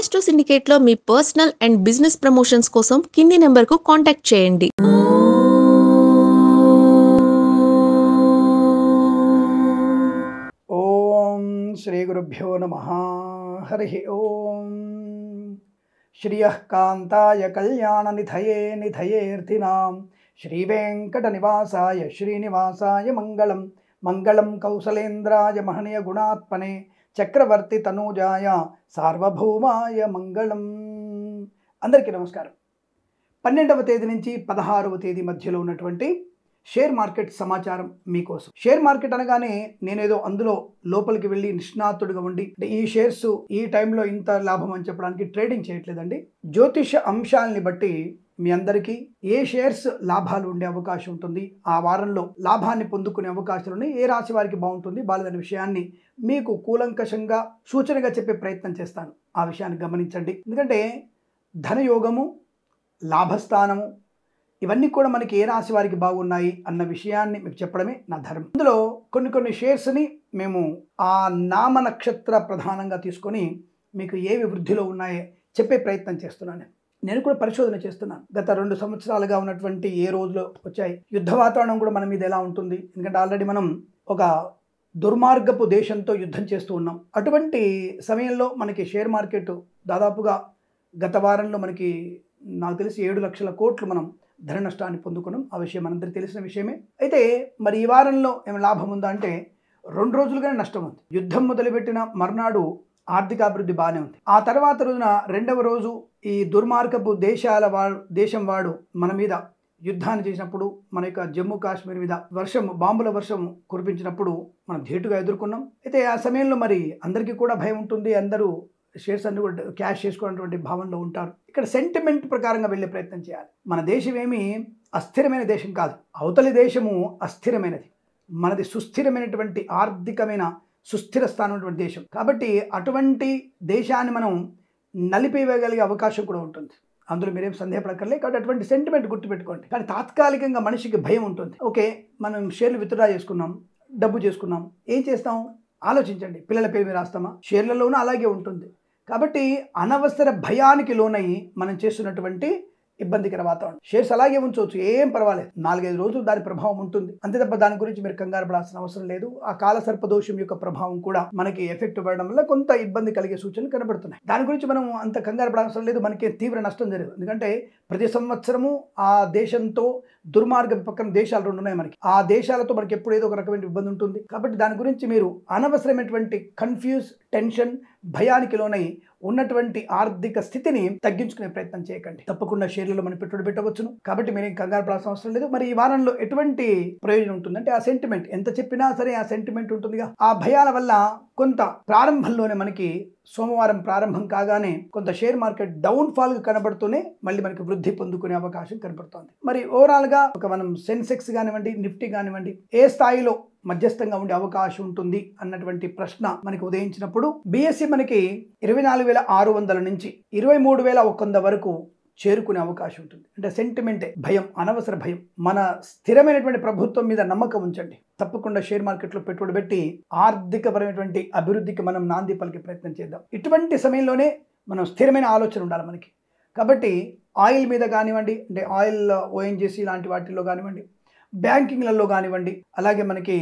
Maestro సిండికేట్లో మీ personal and business promotions కోసం కింది నెంబర్కు కాంటాక్ట్ చేయండి. ఓం శ్రీ గురుభ్యో నమః. హరి ఓం. శ్రియః కాంతాయ కళ్యాణ నిధయే నిధయేర్థినాం శ్రీ వెంకట నివాసాయ శ్రీనివాసాయ మంగళం. మంగళం కౌసలేంద్రాయ మహనీయ గుణాత్మనే చక్రవర్తి తనూజాయ సార్వభౌమాయ మంగళం. అందరికీ నమస్కారం. 12వ తేదీ నుంచి 16వ తేదీ మధ్యలో ఉన్నటువంటి షేర్ మార్కెట్ సమాచారం మీకోసం. షేర్ మార్కెట్ అనగానే నేనేదో అందులో లోపలికి వెళ్ళి నిష్ణాతుడిగా ఉండి ఈ షేర్స్ ఈ టైంలో ఇంత లాభం అని చెప్పడానికి ట్రేడింగ్ చేయట్లేదండి. జ్యోతిష అంశాలని బట్టి మీ అందరికీ ఏ షేర్స్ లాభాలు ఉండే అవకాశం ఉంటుంది, ఆ వారంలో లాభాన్ని పొందుకునే అవకాశాలు ఉన్నాయి, ఏ రాశి వారికి బాగుంటుంది బాలేదనే విషయాన్ని మీకు కూలంకషంగా సూచనగా చెప్పే ప్రయత్నం చేస్తాను. ఆ విషయాన్ని గమనించండి. ఎందుకంటే ధనయోగము, లాభస్థానము ఇవన్నీ కూడా మనకి ఏ రాశి వారికి బాగున్నాయి అన్న విషయాన్ని మీకు చెప్పడమే నా ధర్మం. ఇందులో కొన్ని షేర్స్ని మేము ఆ నామ నక్షత్ర ప్రధానంగా తీసుకొని మీకు ఏవి వృద్ధిలో ఉన్నాయో చెప్పే ప్రయత్నం చేస్తున్నాను. నేను కూడా పరిశోధన చేస్తున్నాను. గత 2 సంవత్సరాలుగా ఉన్నటువంటి ఏ రోజులో వచ్చాయి, యుద్ధ వాతావరణం కూడా మన మీద ఎలా ఉంటుంది. ఎందుకంటే ఆల్రెడీ మనం ఒక దుర్మార్గపు దేశంతో యుద్ధం చేస్తూ ఉన్నాం. అటువంటి సమయంలో మనకి షేర్ మార్కెట్ దాదాపుగా గత వారంలో మనకి నాకు తెలిసి 7 లక్షల కోట్లు మనం ధన నష్టాన్ని పొందుకున్నాం. ఆ విషయం మనందరికీ తెలిసిన విషయమే. అయితే మరి ఈ వారంలో ఏమైనా లాభం ఉందా అంటే 2 రోజులుగానే నష్టం ఉంది. యుద్ధం మొదలుపెట్టిన మర్నాడు ఆర్థిక అభివృద్ధి బాగానే ఉంది. ఆ తర్వాత రోజున 2వ రోజు ఈ దుర్మార్గపు దేశం వాడు మన మీద యుద్ధాన్ని చేసినప్పుడు, మన యొక్క జమ్మూ కాశ్మీర్ మీద బాంబుల వర్షం కురిపించినప్పుడు మనం ధీటుగా ఎదుర్కొన్నాం. అయితే ఆ సమయంలో మరి అందరికీ కూడా భయం ఉంటుంది. అందరూ షేర్స్ అన్ని కూడా క్యాష్ చేసుకున్నటువంటి భావనలో ఉంటారు. ఇక్కడ సెంటిమెంట్ ప్రకారంగా వెళ్ళే ప్రయత్నం చేయాలి. మన దేశం ఏమీ అస్థిరమైన దేశం కాదు. అవతలి దేశము అస్థిరమైనది, మనది సుస్థిరమైనటువంటి ఆర్థికమైన సుస్థిర స్థానమైనటువంటి దేశం. కాబట్టి అటువంటి దేశాన్ని మనం నలిపివేయగలిగే అవకాశం కూడా ఉంటుంది. అందులో మీరేం సందేహపడక్కర్లేదు. కాబట్టి అటువంటి సెంటిమెంట్ గుర్తుపెట్టుకోండి. కానీ తాత్కాలికంగా మనిషికి భయం ఉంటుంది. ఓకే, మనం షేర్లు విత్డ్రా చేసుకున్నాం, డబ్బు చేసుకున్నాం, ఏం చేస్తాం ఆలోచించండి. పిల్లల పేరు మీద రాస్తామా? షేర్లలోనూ అలాగే ఉంటుంది. కాబట్టి అనవసర భయానికి లోనై మనం చేస్తున్నటువంటి ఇబ్బందికర వాతావరణం. షేర్స్ అలాగే ఉంచవచ్చు, ఏం పర్వాలేదు. 4-5 రోజులు దాని ప్రభావం ఉంటుంది, అంతే తప్ప దాని గురించి మీరు కంగారు పడాల్సిన అవసరం లేదు. ఆ కాలసర్పదోషం యొక్క ప్రభావం కూడా మనకి ఎఫెక్ట్ పడడం వల్ల కొంత ఇబ్బంది కలిగే సూచనలు కనబడుతున్నాయి. దాని గురించి మనం అంత కంగారు పడాల్సిన లేదు. మనకి తీవ్ర నష్టం జరగదు. ఎందుకంటే ప్రతి సంవత్సరము ఆ దేశంతో దుర్మార్గ పక్కన దేశాలు 2 ఉన్నాయి మనకి. ఆ దేశాలతో మనకి ఎప్పుడు ఏదో ఒక రకమైన ఇబ్బంది ఉంటుంది. కాబట్టి దాని గురించి మీరు అనవసరమైనటువంటి కన్ఫ్యూజ్, టెన్షన్, భయానికి లోనై ఉన్నటువంటి ఆర్థిక స్థితిని తగ్గించుకునే ప్రయత్నం చేయకండి. తప్పకుండా షేర్లలో మనం పెట్టుబడి పెట్టవచ్చును. కాబట్టి మీరేం కంగారు పడాల్సిన అవసరం లేదు. మరి ఈ వారంలో ఎటువంటి ప్రయోజనం ఉంటుందంటే ఆ సెంటిమెంట్ ఎంత చెప్పినా సరే ఆ సెంటిమెంట్ ఉంటుందిగా. ఆ భయాల వల్ల కొంత ప్రారంభంలోనే మనకి సోమవారం ప్రారంభం కాగానే కొంత షేర్ మార్కెట్ డౌన్ ఫాల్ కనబడుతూనే మళ్ళీ మనకి వృద్ధి పొందుకునే అవకాశం కనబడుతోంది. మరి ఓవరాల్ గా మనం సెన్సెక్స్ కానివ్వండి, నిఫ్టీ కానివ్వండి ఏ స్థాయిలో మధ్యస్థంగా ఉండే అవకాశం ఉంటుంది అన్నటువంటి ప్రశ్న మనకి ఉదయించినప్పుడు బిఎస్సి మనకి 24,600 నుంచి 23,100 వరకు చేరుకునే అవకాశం ఉంటుంది. అంటే సెంటిమెంటే భయం, అనవసర భయం. మన స్థిరమైనటువంటి ప్రభుత్వం మీద నమ్మకం ఉంచండి. తప్పకుండా షేర్ మార్కెట్లో పెట్టుబడి పెట్టి ఆర్థికపరమైనటువంటి అభివృద్ధికి మనం నాంది పలికే ప్రయత్నం చేద్దాం. ఇటువంటి సమయంలోనే మనం స్థిరమైన ఆలోచన ఉండాలి మనకి. కాబట్టి ఆయిల్ మీద కానివ్వండి, అంటే ఆయిల్ ఓఎన్జీసీ లాంటి వాటిల్లో కానివ్వండి, బ్యాంకింగ్లలో కానివ్వండి, అలాగే మనకి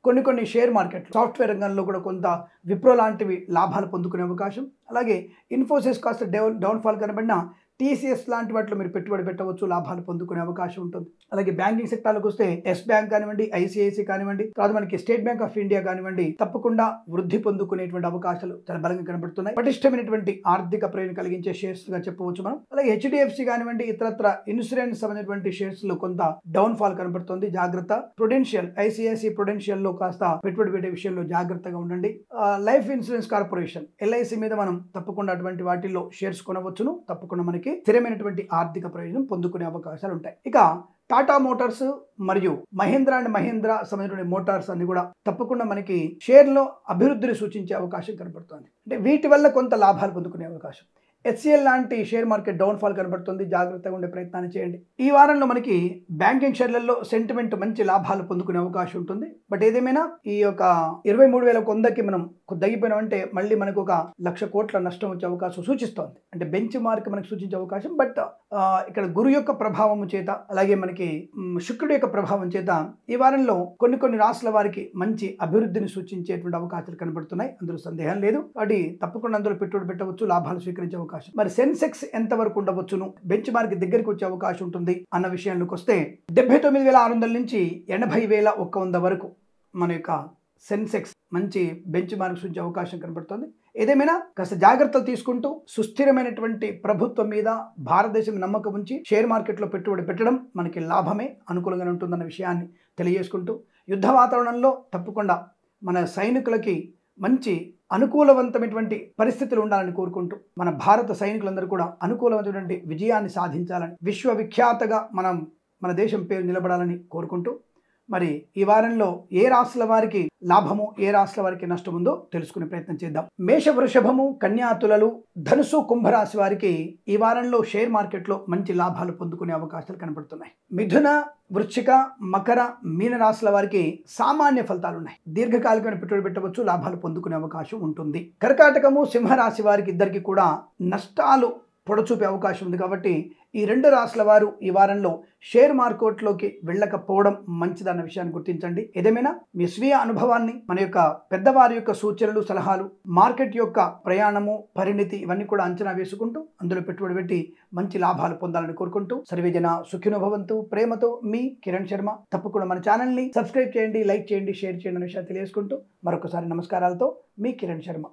కొన్ని షేర్ మార్కెట్ సాఫ్ట్వేర్ రంగంలో కూడా కొంత విప్రో లాంటివి లాభాలు పొందుకునే అవకాశం. అలాగే ఇన్ఫోసిస్ కాస్త డౌన్ఫాల్ కనబడిన టీసీఎస్ లాంటి వాటిలో మీరు పెట్టుబడి పెట్టవచ్చు, లాభాలు పొందుకునే అవకాశం ఉంటుంది. అలాగే బ్యాంకింగ్ సెక్టార్లకు వస్తే ఎస్ బ్యాంక్ కానివ్వండి, ఐసిఐసి కానివ్వండి, తర్వాత మనకి స్టేట్ బ్యాంక్ ఆఫ్ ఇండియా కానివ్వండి, తప్పకుండా వృద్ధి పొందుకునేటువంటి అవకాశాలు చాలా బలంగా కనబడుతున్నాయి. పటిష్టమైనటువంటి ఆర్థిక ప్రయోజనం కలిగించే షేర్స్ గా చెప్పవచ్చు మనం. అలాగే హెచ్డిఎఫ్సి కానివ్వండి, ఇతరత్ర ఇన్సూరెన్స్ సంబంధించినటువంటి షేర్స్ లో కొంత డౌన్ ఫాల్ కనబడుతుంది, జాగ్రత్త. ప్రుడెన్షియల్, ఐసిఐసి ప్రుడెన్షియల్ లో కాస్త పెట్టుబడి పెట్టే విషయంలో జాగ్రత్తగా ఉండండి. లైఫ్ ఇన్సూరెన్స్ కార్పొరేషన్ ఎల్ఐసి మీద మనం తప్పకుండా అటువంటి వాటిల్లో షేర్స్ కొనవచ్చును. తప్పకుండా మనకి స్థిరమైనటువంటి ఆర్థిక ప్రయోజనం పొందుకునే అవకాశాలు ఉంటాయి. ఇక టాటా మోటార్స్ మరియు మహీంద్రా అండ్ మహీంద్రా సంబంధించిన మోటార్స్ అన్ని కూడా తప్పకుండా మనకి షేర్లో అభివృద్ధిని సూచించే అవకాశం కనబడుతుంది. అంటే వీటి వల్ల కొంత లాభాలు పొందుకునే అవకాశం. HCL లాంటి షేర్ మార్కెట్ డౌన్ ఫాల్ కనబడుతుంది, జాగ్రత్తగా ఉండే ప్రయత్నాన్ని చేయండి. ఈ వారంలో మనకి బ్యాంకింగ్ షేర్లలో సెంటిమెంట్ మంచి లాభాలు పొందుకునే అవకాశం ఉంటుంది. బట్ ఏదేమైనా ఈ యొక్క 23,100కి మనం తగ్గిపోయినామంటే మళ్ళీ మనకు ఒక 1,00,000 కోట్ల నష్టం వచ్చే అవకాశం సూచిస్తోంది. అంటే బెంచ్ మార్క్ మనకు సూచించే అవకాశం. బట్ ఇక్కడ గురు యొక్క ప్రభావం చేత, అలాగే మనకి శుక్రుడి యొక్క ప్రభావం చేత ఈ వారంలో కొన్ని రాశుల వారికి మంచి అభివృద్ధిని సూచించేటువంటి అవకాశాలు కనబడుతున్నాయి. అందులో సందేహం లేదు. వాటి తప్పకుండా అందులో పెట్టుబడి పెట్టవచ్చు, లాభాలు స్వీకరించే అవకాశం. మరి సెన్సెక్స్ ఎంత వరకు ఉండవచ్చును, బెంచ్ మార్క్ దగ్గరికి వచ్చే అవకాశం ఉంటుంది అన్న విషయానికి వస్తే 79,600 నుంచి 80,100 వరకు మన యొక్క సెన్సెక్స్ మంచి బెంచ్ మార్క్స్ ఉంచే అవకాశం కనబడుతుంది. ఏదేమైనా కాస్త జాగ్రత్తలు తీసుకుంటూ సుస్థిరమైనటువంటి ప్రభుత్వం మీద భారతదేశం నమ్మకం ఉంచి షేర్ మార్కెట్లో పెట్టుబడి పెట్టడం మనకి లాభమే, అనుకూలంగా ఉంటుందన్న విషయాన్ని తెలియజేసుకుంటూ, యుద్ధ వాతావరణంలో తప్పకుండా మన సైనికులకి మంచి అనుకూలవంతమైనటువంటి పరిస్థితులు ఉండాలని కోరుకుంటూ, మన భారత సైనికులందరూ కూడా అనుకూలమైనటువంటి విజయాన్ని సాధించాలని, విశ్వవిఖ్యాతగా మన దేశం పేరు నిలబడాలని కోరుకుంటూ, మరి ఈ వారంలో ఏ రాశుల వారికి లాభము, ఏ రాశుల వారికి నష్టం ఉందో తెలుసుకునే ప్రయత్నం చేద్దాం. మేష, వృషభము, కన్యా, తులలు, ధనుసు, కుంభరాశి వారికి ఈ వారంలో షేర్ మార్కెట్లో మంచి లాభాలు పొందుకునే అవకాశాలు కనబడుతున్నాయి. మిథున, వృశ్చిక, మకర, మీన రాశుల వారికి సామాన్య ఫలితాలు ఉన్నాయి. దీర్ఘకాలికమైన పెట్టుబడి పెట్టవచ్చు, లాభాలు పొందుకునే అవకాశం ఉంటుంది. కర్కాటకము, సింహరాశి వారికి ఇద్దరికి కూడా నష్టాలు పొడచూపే అవకాశం ఉంది. కాబట్టి ఈ 2 రాశుల వారు ఈ వారంలో షేర్ మార్కెట్లోకి వెళ్ళకపోవడం మంచిదన్న విషయాన్ని గుర్తించండి. ఏదేమైనా మీ స్వీయ అనుభవాన్ని, మన యొక్క పెద్దవారి యొక్క సూచనలు, సలహాలు, మార్కెట్ యొక్క ప్రయాణము, పరిణితి ఇవన్నీ కూడా అంచనా వేసుకుంటూ అందులో పెట్టుబడి పెట్టి మంచి లాభాలు పొందాలని కోరుకుంటూ, సర్వేజన సుఖినో భవంతు. ప్రేమతో మీ కిరణ్ శర్మ. తప్పకుండా మన ఛానల్ని సబ్స్క్రైబ్ చేయండి, లైక్ చేయండి, షేర్ చేయండి అనే విషయాన్ని తెలియజేసుకుంటూ మరొకసారి నమస్కారాలతో మీ కిరణ్ శర్మ.